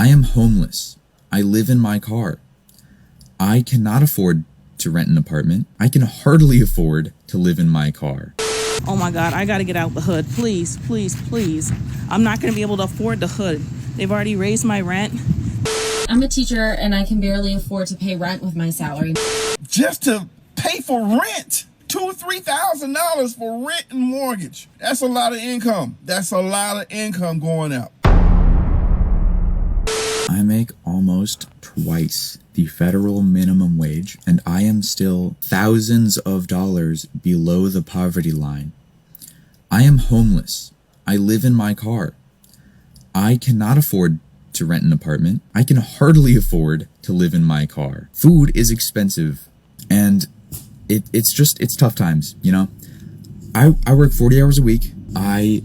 I am homeless. I live in my car. I cannot afford to rent an apartment. I can hardly afford to live in my car. Oh my God, I gotta get out the hood. Please, please, please. I'm not gonna be able to afford the hood. They've already raised my rent. I'm a teacher and I can barely afford to pay rent with my salary. Just to pay for rent. $2,000-$3,000 for rent and mortgage. That's a lot of income. That's a lot of income going out. I make almost twice the federal minimum wage, and I am still thousands of dollars below the poverty line. I am homeless. I live in my car. I cannot afford to rent an apartment. I can hardly afford to live in my car. Food is expensive, and it's tough times, you know? I work 40 hours a week. I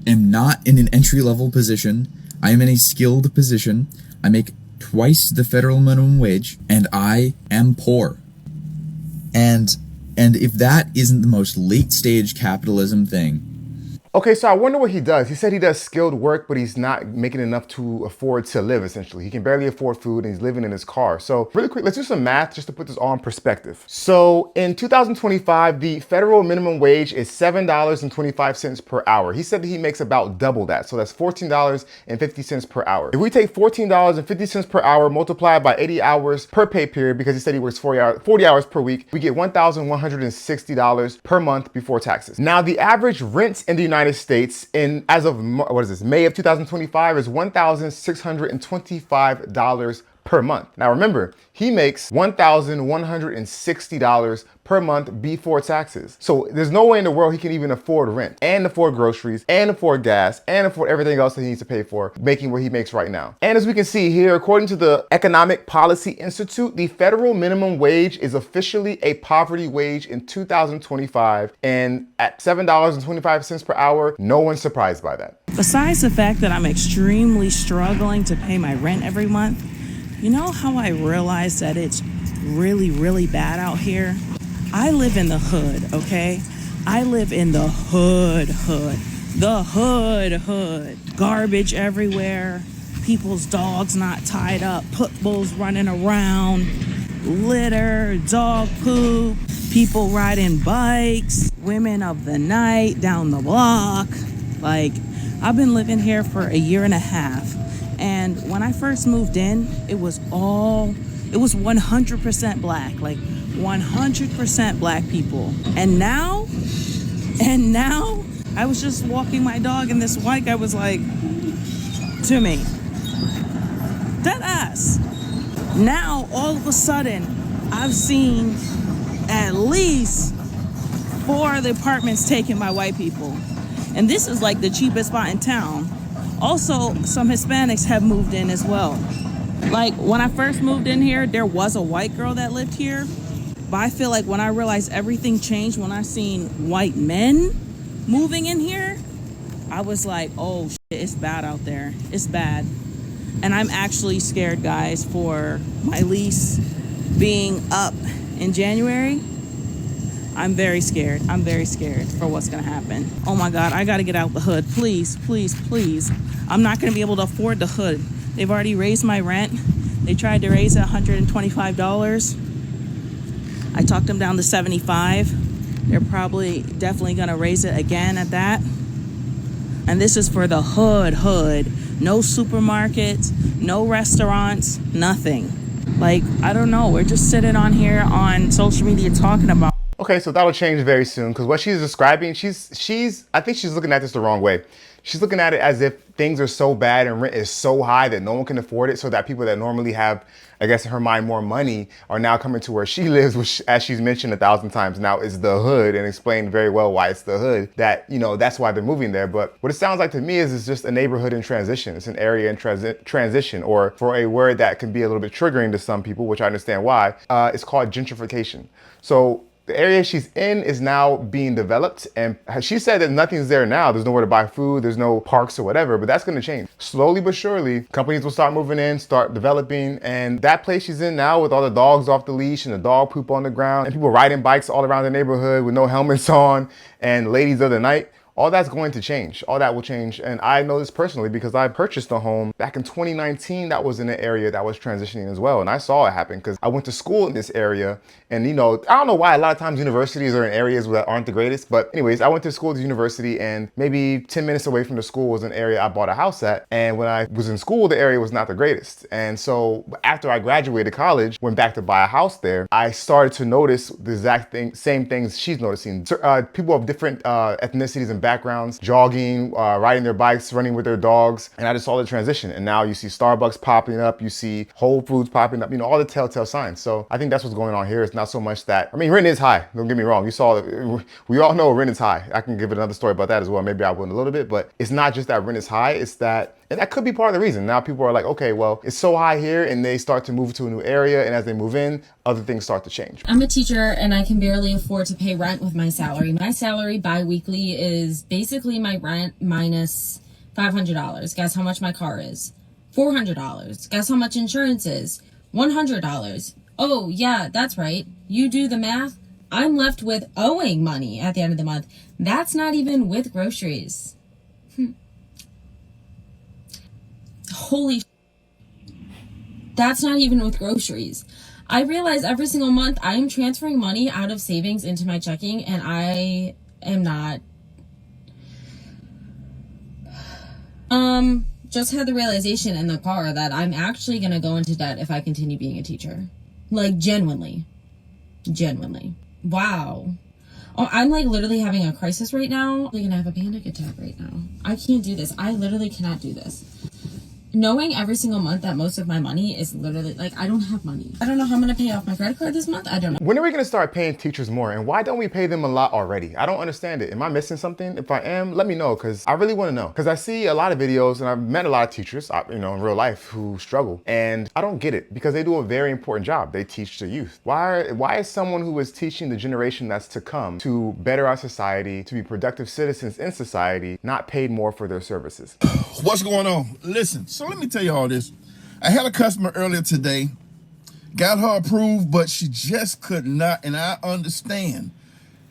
am not in an entry-level position. I am in a skilled position. I make twice the federal minimum wage, and I am poor. And if that isn't the most late-stage capitalism thing. Okay, so I wonder what he does. He said he does skilled work, but he's not making enough to afford to live, essentially. He can barely afford food and he's living in his car. So really quick, let's do some math just to put this all in perspective. So in 2025, the federal minimum wage is $7.25 per hour. He said that he makes about double that. So that's $14.50 per hour. If we take $14.50 per hour multiplied by 80 hours per pay period, because he said he works 40 hours per week, we get $1,160 per month before taxes. Now, the average rent in the United States as of May of 2025 is $1,625 per month. Now remember, he makes $1,160 per month before taxes. So there's no way in the world he can even afford rent and afford groceries and afford gas and afford everything else that he needs to pay for, making what he makes right now. And as we can see here, according to the Economic Policy Institute, the federal minimum wage is officially a poverty wage in 2025. And at $7.25 per hour, no one's surprised by that. Besides the fact that I'm extremely struggling to pay my rent every month, you know how I realized that it's really, really bad out here? I live in the hood, okay? I live in the hood. The hood. Garbage everywhere. People's dogs not tied up. Pit bulls running around. Litter, dog poop. People riding bikes. Women of the night down the block. Like, I've been living here for a year and a half. And when I first moved in, it was 100% black, like 100% black people. And now, I was just walking my dog and this white guy was like, to me, dead ass. Now, all of a sudden, I've seen at least 4 of the apartments taken by white people. And this is like the cheapest spot in town. Also, some Hispanics have moved in as well. Like, when I first moved in here, there was a white girl that lived here. But I feel like when I realized everything changed, when I seen white men moving in here, I was like, oh shit, it's bad out there. It's bad. And I'm actually scared, guys, for my lease being up in January. I'm very scared. I'm very scared for what's gonna happen. Oh my God, I gotta get out the hood. Please, please, please. I'm not gonna be able to afford the hood. They've already raised my rent. They tried to raise it $125. I talked them down to $75. They're definitely gonna raise it again at that. And this is for the hood. No supermarkets, no restaurants, nothing. Like, I don't know. We're just sitting on here on social media talking about. Okay, so that'll change very soon, because what she's describing, I think she's looking at this the wrong way. She's looking at it as if things are so bad and rent is so high that no one can afford it, so that people that normally have, I guess in her mind, more money are now coming to where she lives, which, as she's mentioned 1,000 times now, is the hood, and explained very well why it's the hood, that, you know, that's why they're moving there. But what it sounds like to me is it's just a neighborhood in transition. It's an area in transition, or for a word that can be a little bit triggering to some people, which I understand why, it's called gentrification. So the area she's in is now being developed, and she said that nothing's there now. There's nowhere to buy food, there's no parks or whatever, but that's gonna change. Slowly but surely, companies will start moving in, start developing, and that place she's in now with all the dogs off the leash and the dog poop on the ground and people riding bikes all around the neighborhood with no helmets on and ladies of the night, all that's going to change. All that will change. And I know this personally because I purchased a home back in 2019 that was in an area that was transitioning as well. And I saw it happen because I went to school in this area. And you know, I don't know why a lot of times universities are in areas that aren't the greatest. But anyways, I went to school at the university, and maybe 10 minutes away from the school was an area I bought a house at. And when I was in school, the area was not the greatest. And so after I graduated college, went back to buy a house there, I started to notice the exact same things she's noticing. People of different ethnicities and backgrounds, jogging, riding their bikes, running with their dogs. And I just saw the transition. And now you see Starbucks popping up, you see Whole Foods popping up, you know, all the telltale signs. So I think that's what's going on here. It's not so much that, I mean, rent is high. Don't get me wrong. You saw, we all know rent is high. I can give it another story about that as well. Maybe I will in a little bit, but it's not just that rent is high. It's that, and that could be part of the reason. Now people are like, okay, well, it's so high here, and they start to move to a new area. And as they move in, other things start to change. I'm a teacher and I can barely afford to pay rent with my salary. My salary bi-weekly is basically my rent minus $500. Guess how much my car is? $400. Guess how much insurance is? $100. Oh yeah, that's right. You do the math. I'm left with owing money at the end of the month. That's not even with groceries. Holy sh**. That's not even with groceries. I realize every single month I am transferring money out of savings into my checking, and I am not. Just had the realization in the car that I'm actually gonna go into debt if I continue being a teacher. Like, genuinely. Wow. Oh, I'm like literally having a crisis right now. I'm gonna have a panic attack right now. I can't do this. I literally cannot do this. Knowing every single month that most of my money is literally like, I don't have money. I don't know how I'm gonna pay off my credit card this month. I don't know. When are we gonna start paying teachers more? And why don't we pay them a lot already? I don't understand it. Am I missing something? If I am, let me know, because I really wanna know. Because I see a lot of videos and I've met a lot of teachers, you know, in real life who struggle. And I don't get it because they do a very important job. They teach the youth. Why is someone who is teaching the generation that's to come to better our society, to be productive citizens in society, not paid more for their services? What's going on? Listen, so let me tell you all this. I had a customer earlier today, got her approved, but she just could not, and I understand,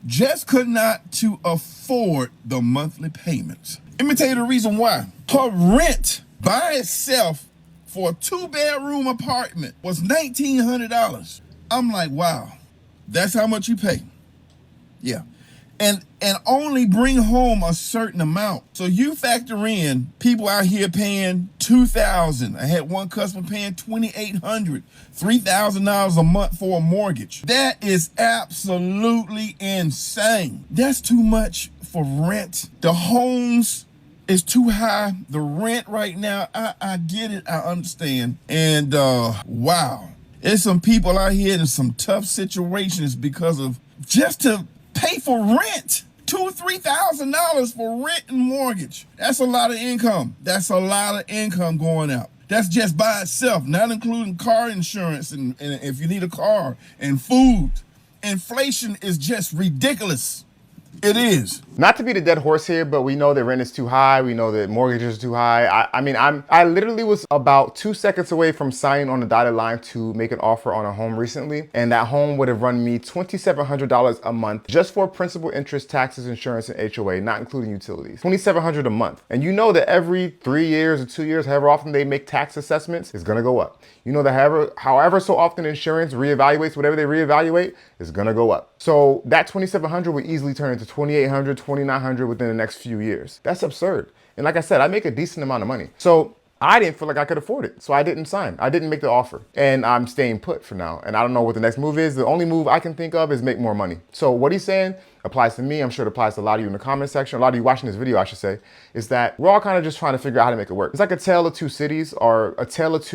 just could not to afford the monthly payments. Let me tell you the reason why. Her rent by itself for a 2-bedroom apartment was $1,900. I'm like, wow, that's how much you pay. Yeah. And only bring home a certain amount. So you factor in people out here paying $2,000. I had one customer paying $2,800, $3,000 a month for a mortgage. That is absolutely insane. That's too much for rent. The homes is too high. The rent right now, I get it, I understand. And wow, there's some people out here in some tough situations because of just to pay for rent. $2,000-$3,000 for rent and mortgage. That's a lot of income. That's a lot of income going out. That's just by itself, not including car insurance and if you need a car and food. Inflation is just ridiculous. It is. Not to be the dead horse here, but we know that rent is too high. We know that mortgages are too high. I literally was about 2 seconds away from signing on the dotted line to make an offer on a home recently. And that home would have run me $2,700 a month just for principal, interest, taxes, insurance, and HOA, not including utilities. $2,700 a month. And you know that every 3 years or 2 years, however often they make tax assessments, is gonna go up. You know that however so often insurance reevaluates, whatever they reevaluate, is gonna go up. So that $2,700 would easily turn into $2,800, $2,900 within the next few years. That's absurd. And like I said, I make a decent amount of money. So I didn't feel like I could afford it. So I didn't sign. I didn't make the offer. And I'm staying put for now. And I don't know what the next move is. The only move I can think of is make more money. So what he's saying applies to me. I'm sure it applies to a lot of you in the comment section. A lot of you watching this video, I should say, is that we're all kind of just trying to figure out how to make it work. It's like a tale of two cities, or a tale of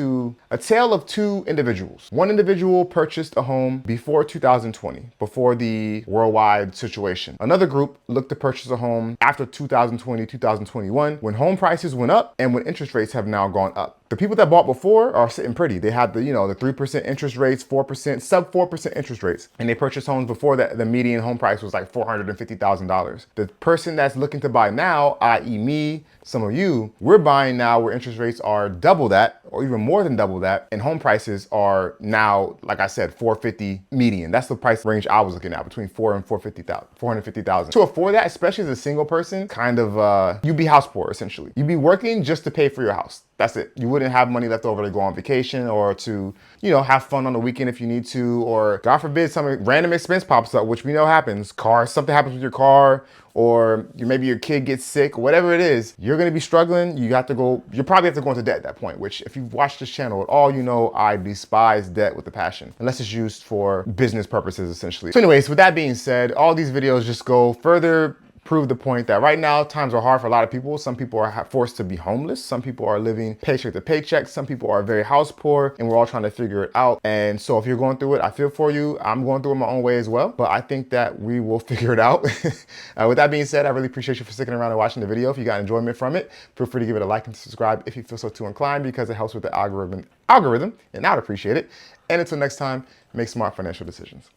two individuals. One individual purchased a home before 2020, before the worldwide situation. Another group looked to purchase a home after 2020, 2021, when home prices went up and when interest rates have now gone up. The people that bought before are sitting pretty. They had the, you know, the 3% interest rates, 4%, sub 4% interest rates. And they purchased homes before that. The median home price was like $450,000. The person that's looking to buy now, i.e. me, some of you, we're buying now where interest rates are double that or even more than double that. And home prices are now, like I said, 450 median. That's the price range I was looking at, between 450,000. To afford that, especially as a single person, kind of, you'd be house poor essentially. You'd be working just to pay for your house. That's it. You wouldn't have money left over to go on vacation or to, you know, have fun on the weekend if you need to, or God forbid some random expense pops up, which we know happens. Something happens with your car, or maybe your kid gets sick, whatever it is, you're gonna be struggling. You probably have to go into debt at that point, which if you've watched this channel at all, you know I despise debt with a passion, unless it's used for business purposes, essentially. So anyways, with that being said, all these videos just go further prove the point that right now times are hard for a lot of people. Some people are forced to be homeless. Some people are living paycheck to paycheck. Some people are very house poor, and we're all trying to figure it out. And so if you're going through it, I feel for you. I'm going through it my own way as well, but I think that we will figure it out. With that being said, I really appreciate you for sticking around and watching the video. If you got enjoyment from it, feel free to give it a like and subscribe if you feel so too inclined, because it helps with the algorithm, and I'd appreciate it. And until next time, make smart financial decisions.